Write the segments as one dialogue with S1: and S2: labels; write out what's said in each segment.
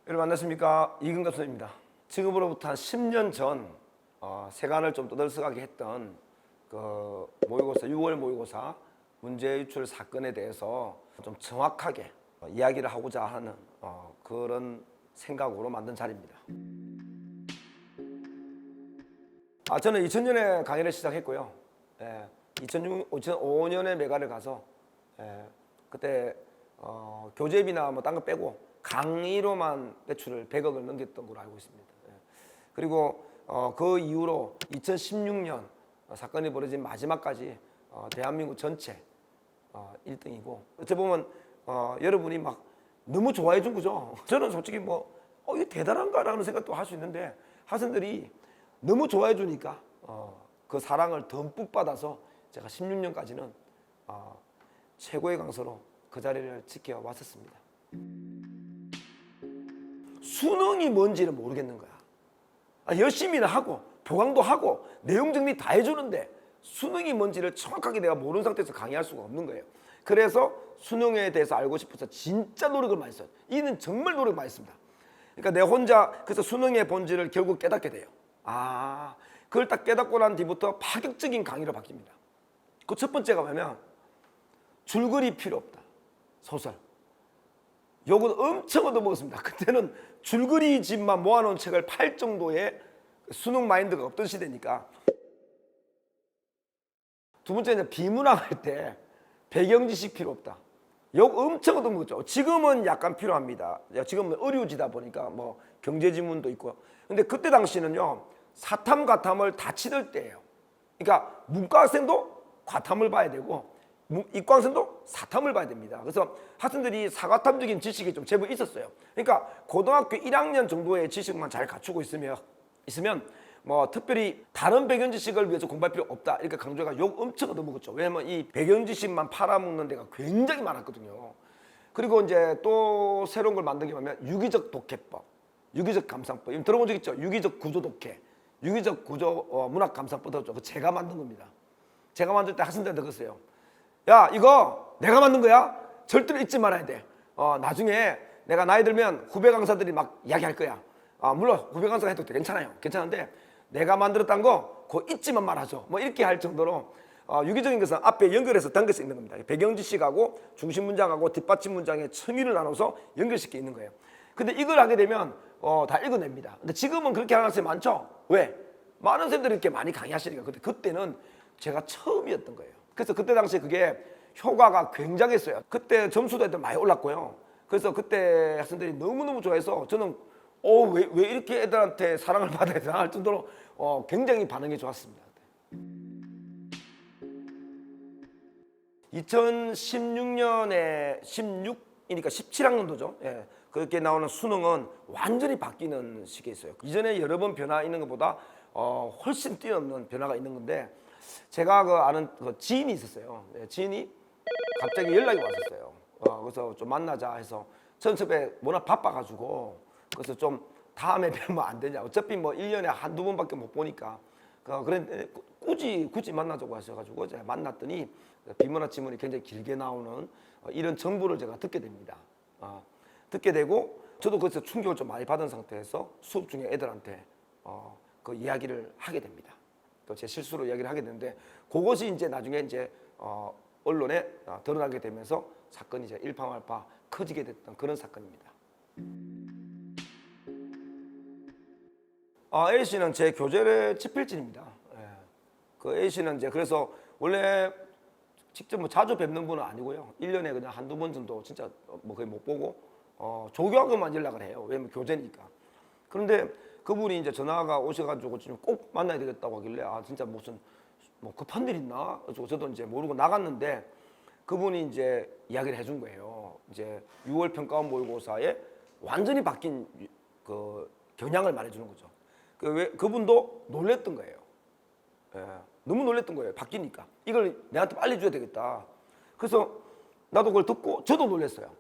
S1: 여러분 안녕하십니까, 이근갑 선생입니다. 지금으로부터 한 10년 전 세간을 좀 떠들썩하게 했던 그 모의고사 6월 모의고사 문제 유출 사건에 대해서 좀 정확하게 이야기를 하고자 하는 그런 생각으로 만든 자리입니다. 저는 2000년에 강의를 시작했고요. 2005년에 메가를 가서 그때 교재비나 뭐 딴 거 빼고 강의로만 매출을 100억을 넘겼던 걸로 알고 있습니다. 그리고 그 이후로 2016년 사건이 벌어진 마지막까지 대한민국 전체 1등이고, 어찌 보면 여러분이 막 너무 좋아해 준 거죠. 저는 솔직히 이게 대단한가라는 생각도 할 수 있는데, 학생들이 너무 좋아해 주니까 그 사랑을 듬뿍 받아서 제가 16년까지는 최고의 강사로 그 자리를 지켜왔었습니다. 수능이 뭔지는 모르겠는 거야. 열심히는 하고 보강도 하고 내용 정리 다 해주는데 수능이 뭔지를 정확하게 내가 모르는 상태에서 강의할 수가 없는 거예요. 그래서 수능에 대해서 알고 싶어서 진짜 노력을 많이 했어요. 이는 정말 노력을 많이 했습니다. 그러니까 내 혼자 그래서 수능의 본질을 결국 깨닫게 돼요. 그걸 딱 깨닫고 난 뒤부터 파격적인 강의로 바뀝니다. 그 첫 번째가 뭐냐면 줄거리 필요 없다. 소설. 요건 엄청 얻어먹었습니다. 그때는 줄거리 집만 모아놓은 책을 팔 정도의 수능 마인드가 없던 시대니까. 두 번째는 비문학 할 때 배경 지식 필요 없다. 요거 엄청 얻어먹었죠. 지금은 약간 필요합니다. 지금은 의료지다 보니까 뭐 경제지문도 있고요. 근데 그때 당시는요, 사탐 과탐을 다 치를 때예요. 그러니까 문과 학생도 과탐을 봐야 되고 이과 학생도 사탐을 봐야 됩니다. 그래서 학생들이 사과탐적인 지식이 좀 제법 있었어요. 그러니까 고등학교 1학년 정도의 지식만 잘 갖추고 있으면 뭐 특별히 다른 배경 지식을 위해서 공부할 필요 없다, 이렇게 강조가 욕 엄청 얻어먹었죠. 왜냐면 이 배경 지식만 팔아먹는 데가 굉장히 많았거든요. 그리고 이제 또 새로운 걸 만든 게 뭐냐면 유기적 독해법, 유기적 감상법. 이거 들어본 적 있죠? 유기적 구조 독해, 유기적 구조 문학 감상법도 그거 제가 만든 겁니다. 제가 만들 때 학생들한테 그랬어요. 야, 이거 내가 만든 거야. 절대로 잊지 말아야 돼. 나중에 내가 나이 들면 후배 강사들이 막 이야기할 거야. 물론 후배 강사가 해도 괜찮아요. 괜찮은데 내가 만들었다는 거 그거 잊지만 말아줘. 뭐 이렇게 할 정도로 유기적인 것은 앞에 연결해서 당겨서 있는 겁니다. 배경 지식하고 중심 문장하고 뒷받침 문장의 층위를 나눠서 연결시켜 있는 거예요. 근데 이걸 하게 되면 다 읽어냅니다. 근데 지금은 그렇게 하는 학생이 많죠. 왜? 많은 선생님들이 이렇게 많이 강의하시니까. 근데 그때는 제가 처음이었던 거예요. 그래서 그때 당시에 그게 효과가 굉장했어요. 그때 점수도 애들 많이 올랐고요. 그래서 그때 학생들이 너무너무 좋아해서 저는 왜 이렇게 애들한테 사랑을 받아야 되나 할 정도로 굉장히 반응이 좋았습니다. 2016년에 16이니까 17학년도죠. 그렇게 나오는 수능은 완전히 바뀌는 시기에 있어요. 이전에 여러 번 변화 있는 것보다 훨씬 뛰어넘는 변화가 있는 건데, 제가 아는 지인이 있었어요. 지인이 갑자기 연락이 왔었어요. 그래서 좀 만나자 해서 전 처음에 워낙 바빠가지고 그래서 좀 다음에 뵈면 안 되냐. 어차피 뭐 1년에 한두 번밖에 못 보니까 그런데 굳이 만나자고 하셔가지고 제가 만났더니 비문학 지문이 굉장히 길게 나오는 이런 정보를 제가 듣게 됩니다. 듣게 되고 저도 그래서 충격을 좀 많이 받은 상태에서 수업 중에 애들한테 그 이야기를 하게 됩니다. 또 제 실수로 이야기를 하게 되는데, 그것이 이제 나중에 이제 언론에 드러나게 되면서 사건이 이제 일파만파 커지게 됐던 그런 사건입니다. A씨는 제 교재의 집필진입니다. 그 A씨는 이제 그래서 원래 직접 뭐 자주 뵙는 분은 아니고요. 1년에 그냥 한두 번 정도 진짜 뭐 거의 못 보고 조교하고만 연락을 해요. 왜냐면 교재니까. 그런데 그분이 이제 전화가 오셔가지고 지금 꼭 만나야 되겠다고 하길래 진짜 무슨 뭐 급한 일 있나? 그래서 저도 이제 모르고 나갔는데 그분이 이제 이야기를 해준 거예요. 이제 6월 평가원 모의고사에 완전히 바뀐 그 경향을 말해주는 거죠. 그분도 놀랬던 거예요. 너무 놀랬던 거예요. 바뀌니까 이걸 내한테 빨리 줘야 되겠다. 그래서 나도 그걸 듣고 저도 놀랐어요.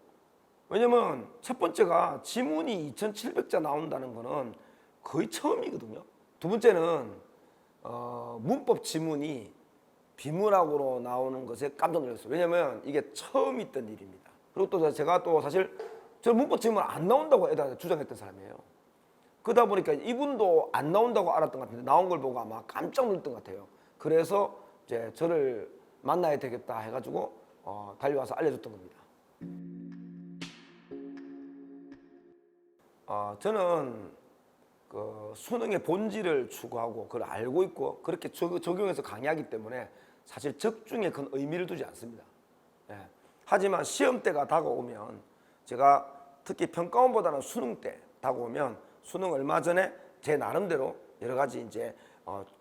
S1: 왜냐면 첫 번째가 지문이 2,700자 나온다는 거는 거의 처음이거든요. 두 번째는 문법 지문이 비문학으로 나오는 것에 깜짝 놀랐어요. 왜냐면 이게 처음 있던 일입니다. 그리고 또 제가 또 사실 저는 문법 질문 안 나온다고 애들한테 주장했던 사람이에요. 그러다 보니까 이분도 안 나온다고 알았던 것 같은데 나온 걸 보고 아마 깜짝 놀랐던 것 같아요. 그래서 이제 저를 만나야 되겠다 해가지고 달려와서 알려줬던 겁니다. 저는 그 수능의 본질을 추구하고 그걸 알고 있고 그렇게 적용해서 강의하기 때문에 사실 적중에 큰 의미를 두지 않습니다. 예. 하지만 시험 때가 다가오면 제가 특히 평가원보다는 수능 때 다가오면 수능 얼마 전에 제 나름대로 여러 가지 이제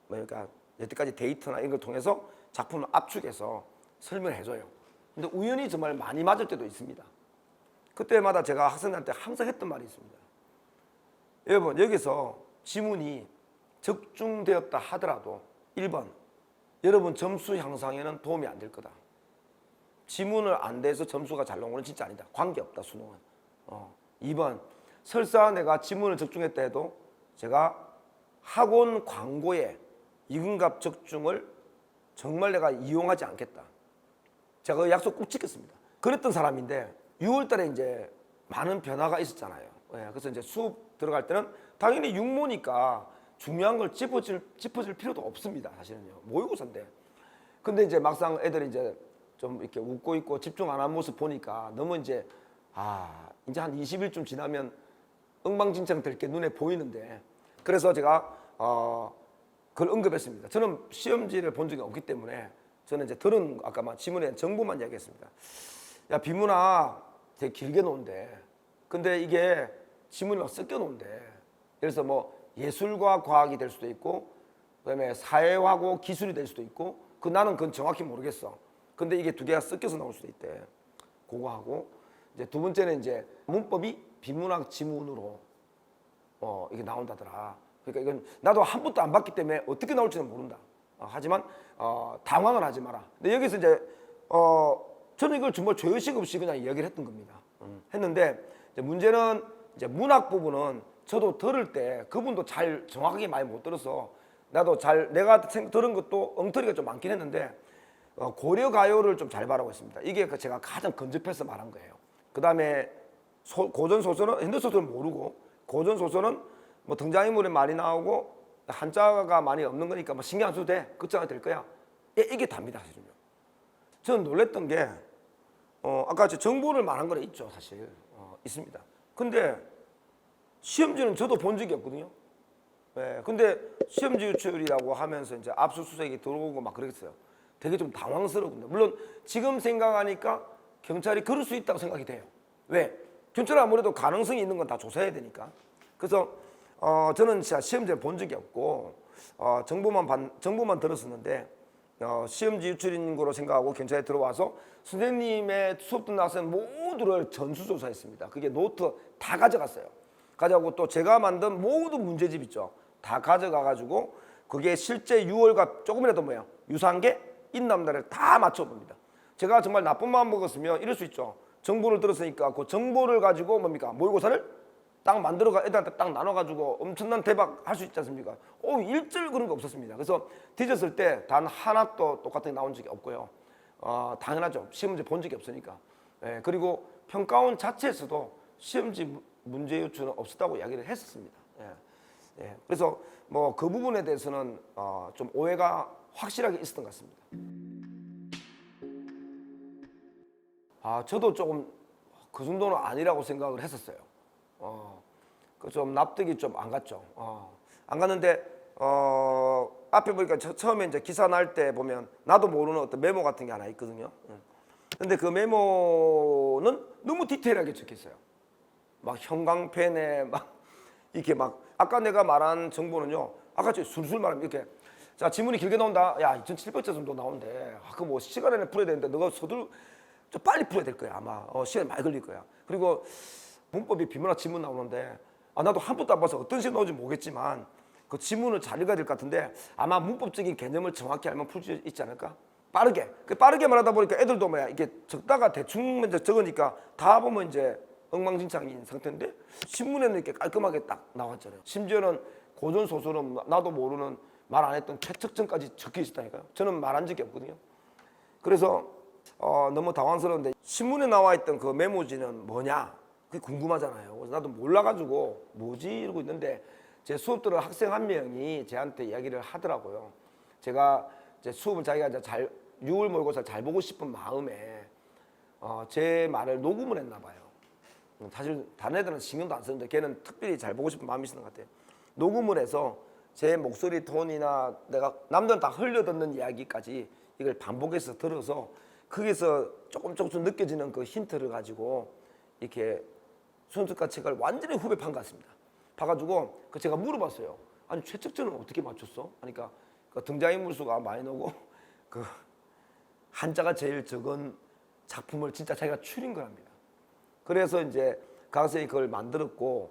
S1: 그러니까 여태까지 데이터나 이런 걸 통해서 작품을 압축해서 설명을 해줘요. 근데 우연히 정말 많이 맞을 때도 있습니다. 그때마다 제가 학생들한테 항상 했던 말이 있습니다. 여러분 여기서 지문이 적중되었다 하더라도 1번 여러분 점수 향상에는 도움이 안 될 거다. 지문을 안 돼서 점수가 잘 나온 건 진짜 아니다. 관계없다 수능은. 2번 설사 내가 지문을 적중했다 해도 제가 학원 광고에 이근갑 적중을 정말 내가 이용하지 않겠다. 제가 그 약속 꼭 지켰습니다. 그랬던 사람인데 6월 달에 이제 많은 변화가 있었잖아요. 그래서 이제 수업 들어갈 때는 당연히 육모니까 중요한 걸 짚어줄 필요도 없습니다. 사실은요. 모의고사인데. 근데 이제 막상 애들이 이제 좀 이렇게 웃고 있고 집중 안 한 모습 보니까 너무 이제 이제 한 20일쯤 지나면 엉망진창 될 게 눈에 보이는데 그래서 제가 그걸 언급했습니다. 저는 시험지를 본 적이 없기 때문에 저는 이제 들은 아까 지문에 정보만 이야기했습니다. 야 비문학 되게 길게 놓은데 근데 이게 지문이 막 섞여 놓은데 그래서 뭐 예술과 과학이 될 수도 있고 그다음에 사회하고 기술이 될 수도 있고 나는 그건 정확히 모르겠어. 근데 이게 두 개가 섞여서 나올 수도 있대. 그거 하고 이제 두 번째는 이제 문법이 비문학 지문으로 이게 나온다더라. 그러니까 이건 나도 한 번도 안 봤기 때문에 어떻게 나올지는 모른다. 하지만 당황을 하지 마라. 근데 여기서 이제 저는 이걸 정말 죄의식 없이 그냥 이야기를 했던 겁니다. 했는데 이제 문제는 이제 문학 부분은 저도 들을 때 그분도 잘 정확하게 많이 못 들어서 나도 내가 들은 것도 엉터리가 좀 많긴 했는데 고려 가요를 좀 잘 봐라고 했습니다. 이게 제가 가장 근접해서 말한 거예요. 그 다음에 고전 소설은 현대 소설은 모르고 고전 소설은 뭐 등장인물이 많이 나오고 한자가 많이 없는 거니까 뭐 신경 안 써도 돼. 끝장이 될 거야. 이게 답니다, 사실은요. 저는 놀랬던 게 아까 정보를 말한 거는 있죠, 사실 있습니다. 근데 시험지는 저도 본 적이 없거든요. 네, 근데 시험지 유출이라고 하면서 이제 압수수색이 들어오고 막 그랬어요. 되게 좀 당황스럽군요. 물론 지금 생각하니까 경찰이 그럴 수 있다고 생각이 돼요. 왜? 경찰은 아무래도 가능성이 있는 건 다 조사해야 되니까. 그래서 저는 진짜 시험지를 본 적이 없고 정보만 들었었는데 시험지 유출인 거로 생각하고 경찰에 들어와서 선생님의 수업 듣는 학생 모두를 전수조사했습니다. 그게 노트 다 가져갔어요. 가져가고 또 제가 만든 모든 문제집 있죠. 다 가져가가지고 그게 실제 6월과 조금이라도 유사한 게 있남나를 다 맞춰봅니다. 제가 정말 나쁜 마음 먹었으면 이럴 수 있죠. 정보를 들었으니까 그 정보를 가지고 모의고사를 딱 만들어가 애들한테 딱 나눠가지고 엄청난 대박 할 수 있지 않습니까? 일절 그런 거 없었습니다. 그래서 뒤졌을 때 단 하나도 똑같은 게 나온 적이 없고요. 당연하죠. 시험지 본 적이 없으니까. 그리고 평가원 자체에서도 시험지 문제 유출은 없었다고 이야기를 했었습니다. 그래서 뭐 그 부분에 대해서는 좀 오해가 확실하게 있었던 것 같습니다. 저도 조금 그 정도는 아니라고 생각을 했었어요. 그 좀 납득이 좀 안 갔죠. 안 갔는데 앞에 보니까 처음에 이제 기사 날 때 보면 나도 모르는 어떤 메모 같은 게 하나 있거든요. 근데 그 메모는 너무 디테일하게 적혀 있어요. 막 형광펜에 막 이렇게 막 아까 내가 말한 정보는요. 아까 술술 말하면 이렇게 자 지문이 길게 나온다. 야 2,700자 정도 나온대. 그 뭐 시간 안에 풀어야 되는데 너가 좀 빨리 풀어야 될 거야 아마. 시간이 많이 걸릴 거야. 그리고 문법이 비문학 지문 나오는데 나도 한 번도 안 봐서 어떤 식으로 나오는지 모르겠지만 그 지문을 잘 읽어야 될 것 같은데 아마 문법적인 개념을 정확히 알면 풀 수 있지 않을까? 빠르게 말하다 보니까 애들도 이게 적다가 대충 먼저 적으니까 다 보면 이제 엉망진창인 상태인데 신문에는 이렇게 깔끔하게 딱 나왔잖아요. 심지어는 고전 소설은 나도 모르는 말 안 했던 최측정까지 적혀 있었다니까요. 저는 말한 적이 없거든요. 그래서 너무 당황스러운데 신문에 나와 있던 그 메모지는 뭐냐? 그게 궁금하잖아요. 그래서 나도 몰라가지고 뭐지 이러고 있는데 제 수업 들은 학생 한 명이 저한테 이야기를 하더라고요. 제가 이제 수업을 자기가 이제 잘 6월 모의고사 잘 보고 싶은 마음에 제 말을 녹음을 했나 봐요. 사실 다른 애들은 신경도 안 쓰는데 걔는 특별히 잘 보고 싶은 마음이 있는 것 같아요. 녹음을 해서 제 목소리 톤이나 내가 남들은 다 흘려듣는 이야기까지 이걸 반복해서 들어서 거기서 조금 느껴지는 그 힌트를 가지고 이렇게 순서과 책을 완전히 후배 판 것 같습니다. 봐가지고 그 제가 물어봤어요. 아니 최측근은 어떻게 맞췄어? 그러니까 그 등장인물 수가 많이 나오고 그 한자가 제일 적은 작품을 진짜 자기가 추린 거랍니다. 그래서 이제 강선생이 그걸 만들었고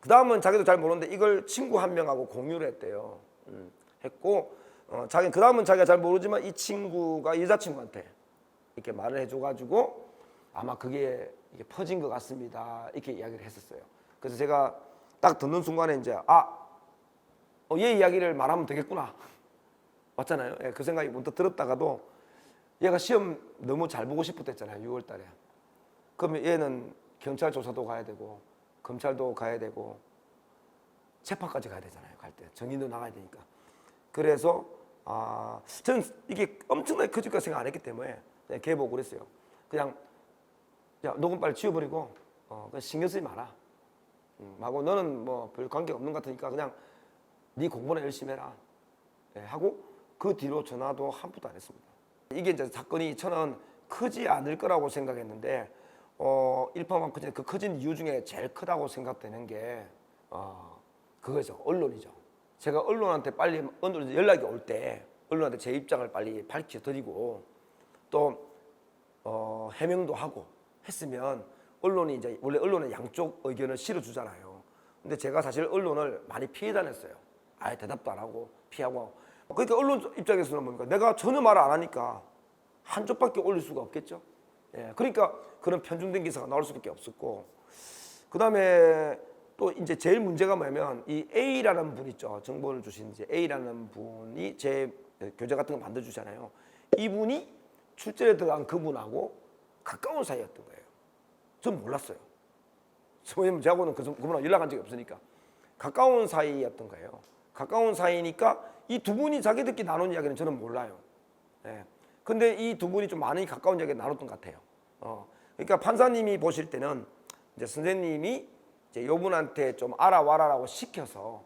S1: 그 다음은 자기도 잘 모르는데 이걸 친구 한 명하고 공유를 했대요. 했고 자기 그 다음은 자기가 잘 모르지만 이 친구가 여자친구한테 이렇게 말을 해줘가지고 아마 그게 이게 퍼진 것 같습니다. 이렇게 이야기를 했었어요. 그래서 제가 딱 듣는 순간에 이제 얘 이야기를 말하면 되겠구나. 맞잖아요. 예, 그 생각이 문득 들었다가도 얘가 시험 너무 잘 보고 싶었댔잖아요. 6월 달에. 그러면 얘는 경찰 조사도 가야 되고 검찰도 가야 되고 재판까지 가야 되잖아요. 갈 때 정인도 나가야 되니까. 그래서 저는 이게 엄청나게 커질 거라 생각 안 했기 때문에 그냥 걔 보고 그랬어요. 그냥 야 녹음 빨리 지워버리고 그냥 신경 쓰지 마라. 하고 너는 뭐 별 관계 없는 것 같으니까 그냥 네 공부나 열심히 해라. 예, 하고 그 뒤로 전화도 한 푼도 안 했습니다. 이게 이제 사건이 저는 크지 않을 거라고 생각했는데 일파만큼 그 커진 이유 중에 제일 크다고 생각되는 게 그거죠. 언론이죠. 제가 언론한테 빨리 연락이 올 때 언론한테 제 입장을 빨리 밝혀드리고 또 해명도 하고 했으면 언론이 이제 원래 언론은 양쪽 의견을 실어주잖아요. 근데 제가 사실 언론을 많이 피해 다녔어요. 아예 대답도 안 하고 피하고. 그러니까 언론 입장에서는 뭡니까? 내가 전혀 말을 안 하니까 한쪽밖에 올릴 수가 없겠죠. 예, 그러니까 그런 편중된 기사가 나올 수밖에 없었고, 그 다음에 또 이제 제일 문제가 뭐냐면 이 A라는 분 있죠. 정보를 주신 이제 A라는 분이 제 교재 같은 거 만들어 주잖아요. 이분이 출제에 들어간 그분하고 가까운 사이였던 거예요. 전 몰랐어요. 왜냐면 저하고는 그분하고 연락한 적이 없으니까 가까운 사이였던 거예요. 가까운 사이니까 이 두 분이 자기들끼리 나눈 이야기는 저는 몰라요. 예. 근데 이 두 분이 좀 많이 가까운 이야기를 나눴던 것 같아요. 그러니까 판사님이 보실 때는 이제 선생님이 이제 요분한테 좀 알아와라라고 시켜서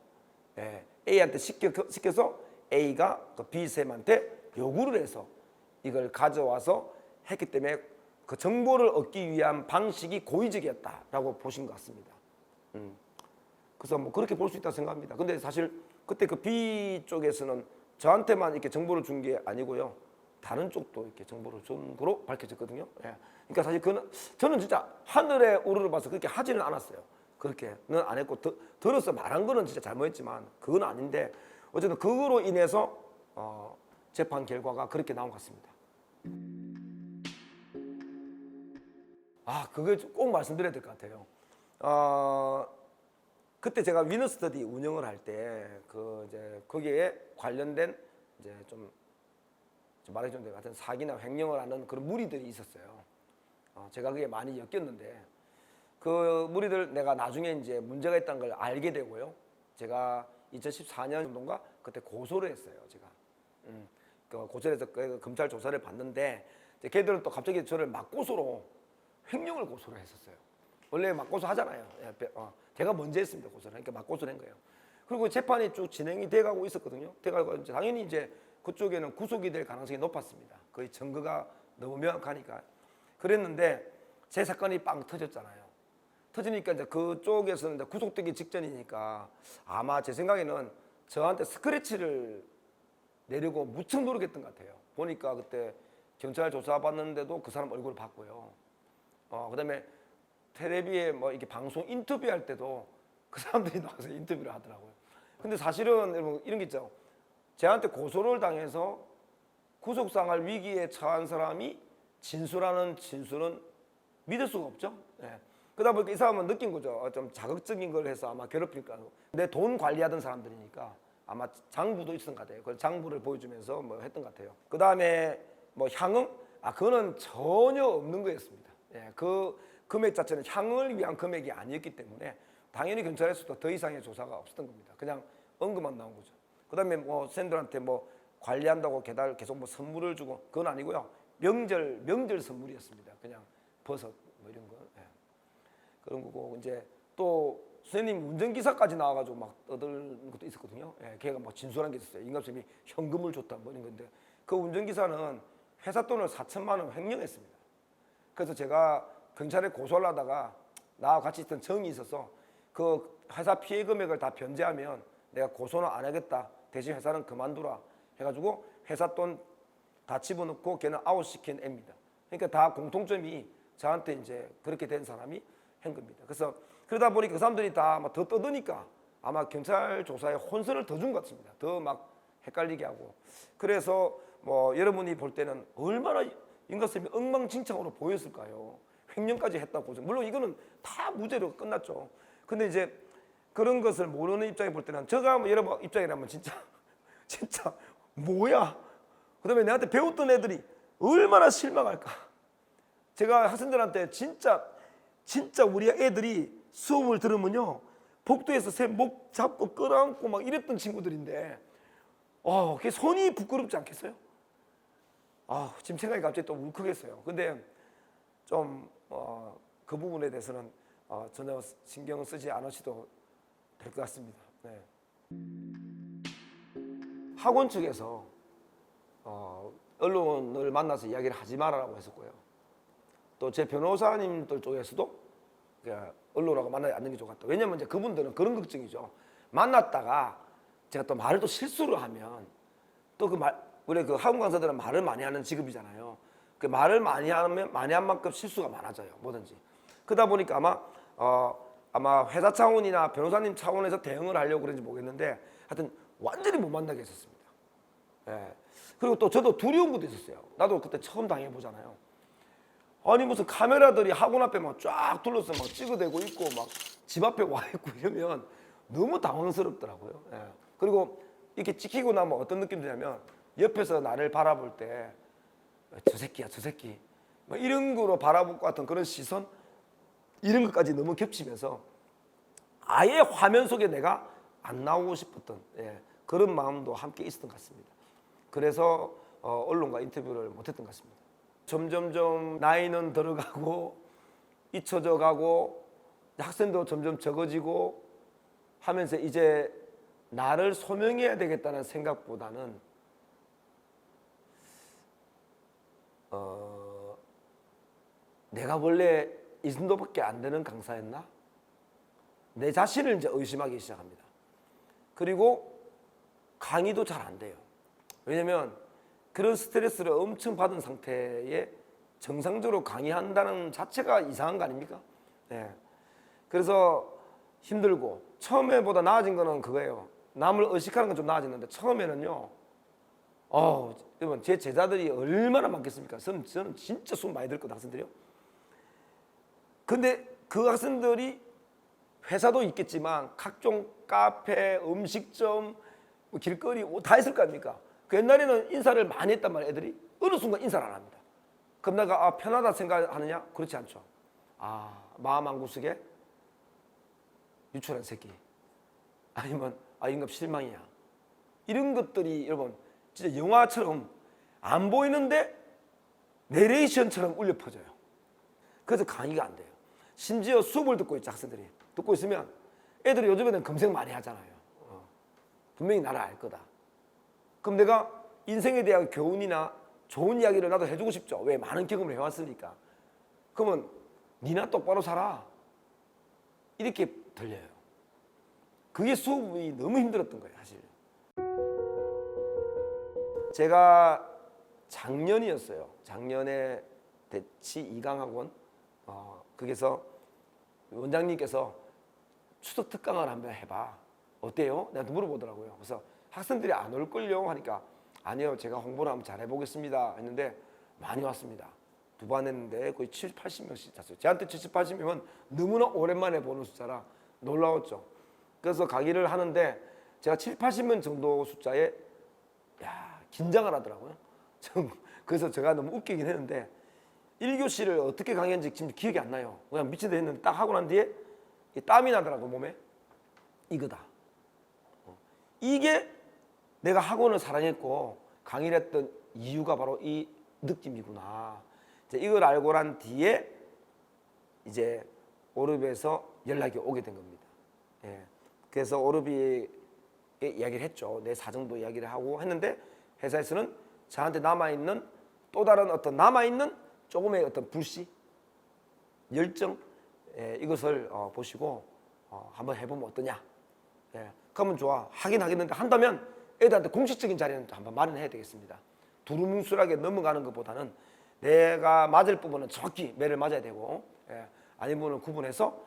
S1: A한테 시켜서 A가 그 B쌤한테 요구를 해서 이걸 가져와서 했기 때문에 그 정보를 얻기 위한 방식이 고의적이었다라고 보신 것 같습니다. 그래서 뭐 그렇게 볼 수 있다고 생각합니다. 근데 사실 그때 그 B 쪽에서는 저한테만 이렇게 정보를 준 게 아니고요. 다른 쪽도 이렇게 정보를 준 거로 밝혀졌거든요. 예. 그러니까 사실 저는 진짜 하늘에 우러러 봐서 그렇게 하지는 않았어요. 그렇게는 안 했고 들어서 말한 거는 진짜 잘못했지만 그건 아닌데 어쨌든 그거로 인해서 재판 결과가 그렇게 나온 것 같습니다. 그걸 꼭 말씀드려야 될 것 같아요. 그때 제가 위너스터디 운영을 할 때 이제 거기에 관련된 이제 좀 말하기 좀 같은 사기나 횡령을 하는 그런 무리들이 있었어요. 제가 그게 많이 엮였는데 그 무리들 내가 나중에 이제 문제가 있다는 걸 알게 되고요. 제가 2014년 정도인가 그때 고소를 했어요. 제가 그 고소해서 그 검찰 조사를 받는데 이제 걔들은 또 갑자기 저를 맞고소로 횡령을 고소를 했었어요. 원래 맞고소 하잖아요. 제가 먼저 했습니다. 고소를. 그러니까 맞고소를 한 거예요. 그리고 재판이 쭉 진행이 돼가고 있었거든요. 돼가고 이제 당연히 이제 그쪽에는 구속이 될 가능성이 높았습니다. 거의 증거가 너무 명확하니까. 그랬는데 제 사건이 빵 터졌잖아요. 터지니까 이제 그쪽에서는 이제 구속되기 직전이니까 아마 제 생각에는 저한테 스크래치를 내려고 무척 노력했던 것 같아요. 보니까 그때 경찰 조사 받는데도 그 사람 얼굴을 봤고요. 그다음에 텔레비에 뭐 이렇게 방송 인터뷰할 때도 그 사람들이 나와서 인터뷰를 하더라고요. 근데 사실은 여러분 이런 게 있죠. 저한테 고소를 당해서 구속상할 위기에 처한 사람이 진술하는 진술은 믿을 수가 없죠. 예. 그러다 보니까 이 사람은 느낀 거죠. 좀 자극적인 걸 해서 아마 괴롭힐까. 내 돈 관리하던 사람들이니까 아마 장부도 있었던 것 같아요. 그 장부를 보여주면서 뭐 했던 것 같아요. 그 다음에 뭐 향응? 그거는 전혀 없는 거였습니다. 예. 금액 자체는 향을 위한 금액이 아니었기 때문에 당연히 경찰에서도 더 이상의 조사가 없었던 겁니다. 그냥 언급만 나온 거죠. 그다음에 뭐 샌들한테 뭐 관리한다고 계속 뭐 선물을 주고 그건 아니고요. 명절 선물이었습니다. 그냥 버섯 뭐 이런 거. 예. 그런 거고 이제 또 선생님 운전기사까지 나와가지고 막 떠드는 것도 있었거든요. 예, 걔가 뭐 진술한 게 있었어요. 임금쌤이 현금을 줬다 뭐 이런 건데 그 운전기사는 회사 돈을 4천만 원 횡령했습니다. 그래서 제가 경찰에 고소를 하다가 나와 같이 있던 정이 있어서 그 회사 피해 금액을 다 변제하면 내가 고소는 안 하겠다. 대신 회사는 그만두라 해가지고 회사 돈 다 집어넣고 걔는 아웃시킨 애입니다. 그러니까 다 공통점이 저한테 이제 그렇게 된 사람이 한 겁니다. 그래서 그러다 보니까 그 사람들이 다 더 떠드니까 아마 경찰 조사에 혼선을 더 준 것 같습니다. 더 막 헷갈리게 하고. 그래서 뭐 여러분이 볼 때는 얼마나 임금쌤이 엉망진창으로 보였을까요? 횡령까지 했다고. 물론 이거는 다 무죄로 끝났죠. 근데 이제 그런 것을 모르는 입장에 볼 때는 제가 여러분 입장이라면 진짜 뭐야? 그다음에 내한테 배웠던 애들이 얼마나 실망할까? 제가 학생들한테 진짜 우리 애들이 수업을 들으면요 복도에서 새 목 잡고 끌어안고 막 이랬던 친구들인데 그게 손이 부끄럽지 않겠어요? 지금 생각이 갑자기 또 울컥했어요. 근데 좀 그 부분에 대해서는 전혀 신경 쓰지 않으셔도 될 것 같습니다. 네. 학원 측에서 언론을 만나서 이야기를 하지 말아라고 했었고요. 또 제 변호사님들 쪽에서도 언론하고 만나지 않는 게 좋겠다. 왜냐면 이제 그분들은 그런 걱정이죠. 만났다가 제가 또 말을 또 실수를 하면 또 우리 그 학원 강사들은 말을 많이 하는 직업이잖아요. 그 말을 많이 한 만큼 실수가 많아져요. 뭐든지. 그러다 보니까 아마 회사 차원이나 변호사님 차원에서 대응을 하려고 그런지 모르겠는데 하여튼 완전히 못 만나게 했었습니다. 예. 그리고 또 저도 두려운 것도 있었어요. 나도 그때 처음 당해보잖아요. 아니 무슨 카메라들이 학원 앞에 막 쫙 둘러서 막 찍어대고 있고 막 집 앞에 와 있고 이러면 너무 당황스럽더라고요. 예. 그리고 이렇게 찍히고 나면 어떤 느낌 드냐면 옆에서 나를 바라볼 때 저 새끼야 저 새끼 막 이런 거로 바라볼 것 같은 그런 시선 이런 것까지 너무 겹치면서 아예 화면 속에 내가 안 나오고 싶었던 그런 마음도 함께 있었던 것 같습니다. 그래서 언론과 인터뷰를 못했던 것 같습니다. 점점점 나이는 들어가고 잊혀져 가고 학생도 점점 적어지고 하면서 이제 나를 소명해야 되겠다는 생각보다는 내가 원래 이 정도밖에 안 되는 강사였나? 내 자신을 이제 의심하기 시작합니다. 그리고 강의도 잘 안 돼요. 왜냐면 그런 스트레스를 엄청 받은 상태에 정상적으로 강의한다는 자체가 이상한 거 아닙니까? 네. 그래서 힘들고 처음에보다 나아진 거는 그거예요. 남을 의식하는 건 좀 나아졌는데 처음에는요. 여러분 제 제자들이 얼마나 많겠습니까? 저는 진짜 수업 많이 들었거든요. 학생들이요. 근데 그 학생들이 회사도 있겠지만 각종 카페, 음식점, 길거리 다 있을 거 아닙니까? 그 옛날에는 인사를 많이 했단 말이에요. 애들이 어느 순간 인사를 안 합니다. 그럼 내가 편하다 생각하느냐? 그렇지 않죠. 마음 한구석에 유출한 새끼 아니면 인급 실망이야. 이런 것들이 여러분 진짜 영화처럼 안 보이는데 내레이션처럼 울려 퍼져요. 그래서 강의가 안 돼요. 심지어 수업을 듣고 있죠. 학생들이 듣고 있으면 애들이 요즘에는 검색 많이 하잖아요. 분명히 나를 알 거다. 그럼 내가 인생에 대한 교훈이나 좋은 이야기를 나도 해주고 싶죠. 왜? 많은 경험을 해왔으니까. 그러면 니나 똑바로 살아. 이렇게 들려요. 그게 수업이 너무 힘들었던 거예요. 사실. 제가 작년이었어요. 작년에 대치 2강학원 거기서 원장님께서 추석 특강을 한번 해봐. 어때요? 내한테 물어보더라고요. 그래서 학생들이 안 올걸요? 하니까 아니요. 제가 홍보를 한번 잘 해보겠습니다. 했는데 많이 왔습니다. 2번 했는데 거의 70, 80명씩 잤어요. 저한테 70, 80명은 너무나 오랜만에 보는 숫자라 놀라웠죠. 그래서 강의를 하는데 제가 70, 80명 정도 숫자에 긴장을 하더라고요. 그래서 제가 너무 웃기긴 했는데 1교시를 어떻게 강의했는지 지금 기억이 안 나요. 그냥 미친 듯이 했는데 딱 하고 난 뒤에 이 땀이 나더라고 몸에. 이거다. 이게 내가 학원을 사랑했고 강의를 했던 이유가 바로 이 느낌이구나. 이제 이걸 알고 난 뒤에 이제 오르비에서 연락이 오게 된 겁니다. 예. 그래서 오르비에 이야기를 했죠. 내 사정도 이야기를 하고 했는데 회사에서는 저한테 남아있는 또 다른 어떤 남아있는 조금의 어떤 불씨, 열정, 이것을 보시고 한번 해보면 어떠냐. 그러면 좋아. 하긴 하겠는데 한다면 애들한테 공식적인 자리는 한번 마련해야 되겠습니다. 두루뭉술하게 넘어가는 것보다는 내가 맞을 부분은 정확히 매를 맞아야 되고 아닌 부분을 구분해서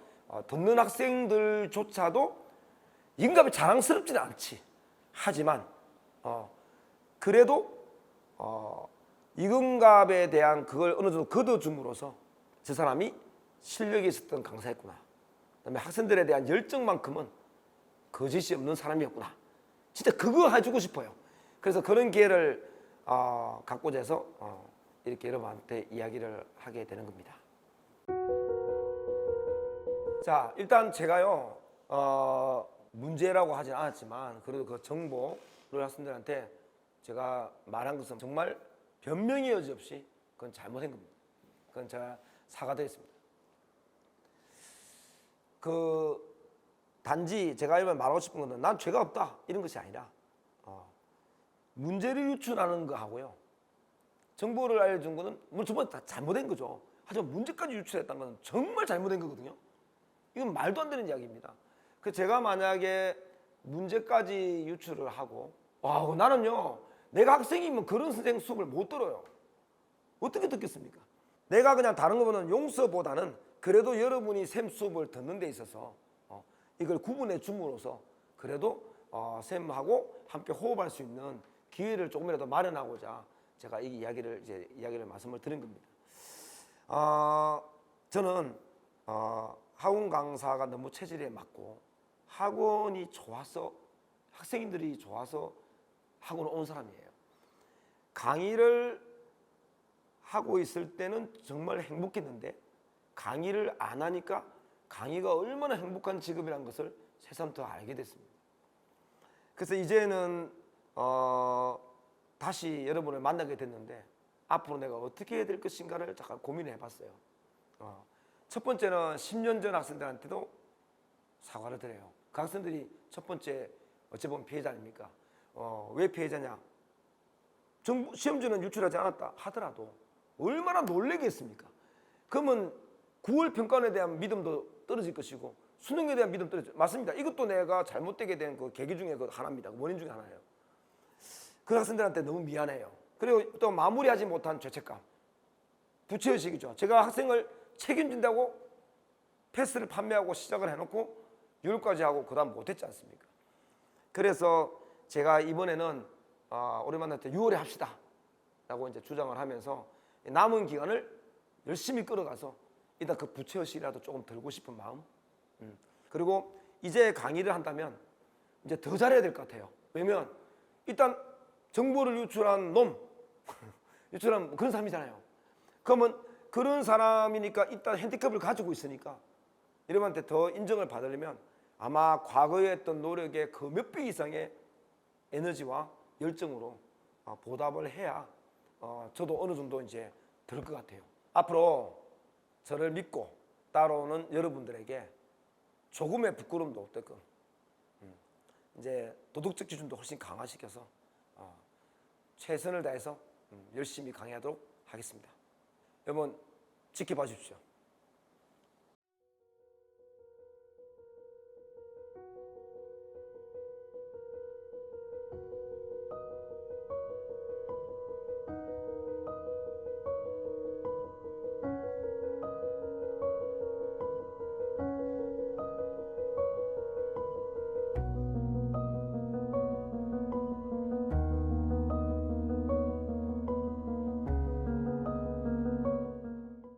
S1: 듣는 학생들조차도 인감이 자랑스럽지는 않지. 하지만 그래도 이근갑에 대한 그걸 어느 정도 걷어줌으로써 저 사람이 실력이 있었던 강사였구나. 그다음에 학생들에 대한 열정만큼은 거짓이 없는 사람이었구나. 진짜 그거 해주고 싶어요. 그래서 그런 기회를 갖고자 해서 이렇게 여러분한테 이야기를 하게 되는 겁니다. 자, 일단 제가요 문제라고 하진 않았지만 그래도 그 정보를 학생들한테 제가 말한 것은 정말 변명의 여지 없이 그건 잘못한 겁니다. 그건 제가 사과드렸습니다. 단지 제가 이번 말하고 싶은 것은 난 죄가 없다 이런 것이 아니라 문제를 유출하는 거 하고요. 정보를 알려준 거는 뭐 정말 다 잘못된 거죠. 하지만 문제까지 유출했다는 건 정말 잘못된 거거든요. 이건 말도 안 되는 이야기입니다. 그 제가 만약에 문제까지 유출을 하고 나는요 내가 학생이면 그런 선생 수업을 못 들어요. 어떻게 듣겠습니까? 내가 그냥 다른 거보다는 용서보다는 그래도 여러분이 쌤 수업을 듣는 데 있어서 이걸 구분해 줌으로써 그래도 쌤하고 함께 호흡할 수 있는 기회를 조금이라도 마련하고자 제가 이 이야기를 말씀을 드린 겁니다. 저는 학원 강사가 너무 체질에 맞고 학원이 좋아서 학생들이 좋아서 학원을 온 사람이에요. 강의를 하고 있을 때는 정말 행복했는데 강의를 안 하니까 강의가 얼마나 행복한 직업이라는 것을 새삼 더 알게 됐습니다. 그래서 이제는 다시 여러분을 만나게 됐는데 앞으로 내가 어떻게 해야 될 것인가를 잠깐 고민을 해봤어요. 첫 번째는 10년 전 학생들한테도 사과를 드려요. 그 학생들이 첫 번째 어찌 보면 피해자 아닙니까? 왜 피해자냐? 시험지는 유출하지 않았다 하더라도 얼마나 놀라겠습니까? 그러면 9월 평가원에 대한 믿음도 떨어질 것이고 수능에 대한 믿음 떨어질 맞습니다. 이것도 내가 잘못되게 된 그 계기 중에 그 하나입니다. 그 원인 중에 하나예요. 그 학생들한테 너무 미안해요. 그리고 또 마무리하지 못한 죄책감, 부채의식이죠. 제가 학생을 책임진다고 패스를 판매하고 시작을 해놓고 6월까지 하고 그 다음 못했지 않습니까? 그래서 제가 이번에는 오랜만에 6월에 합시다 라고 이제 주장을 하면서 남은 기간을 열심히 끌어가서 일단 그 부채의식이라도 조금 들고 싶은 마음, 그리고 이제 강의를 한다면 이제 더 잘해야 될 것 같아요. 왜냐면 일단 정보를 유출한 놈 유출한 그런 사람이잖아요. 그러면 그런 사람이니까 일단 핸디캡을 가지고 있으니까 여러분한테 더 인정을 받으려면 아마 과거에 했던 노력의 그 몇 배 이상의 에너지와 열정으로 보답을 해야 저도 어느 정도 이제 들 것 같아요. 앞으로 저를 믿고 따라오는 여러분들에게 조금의 부끄러움도 없게끔 이제 도덕적 기준도 훨씬 강화시켜서 최선을 다해서 열심히 강의하도록 하겠습니다. 여러분 지켜봐 주십시오.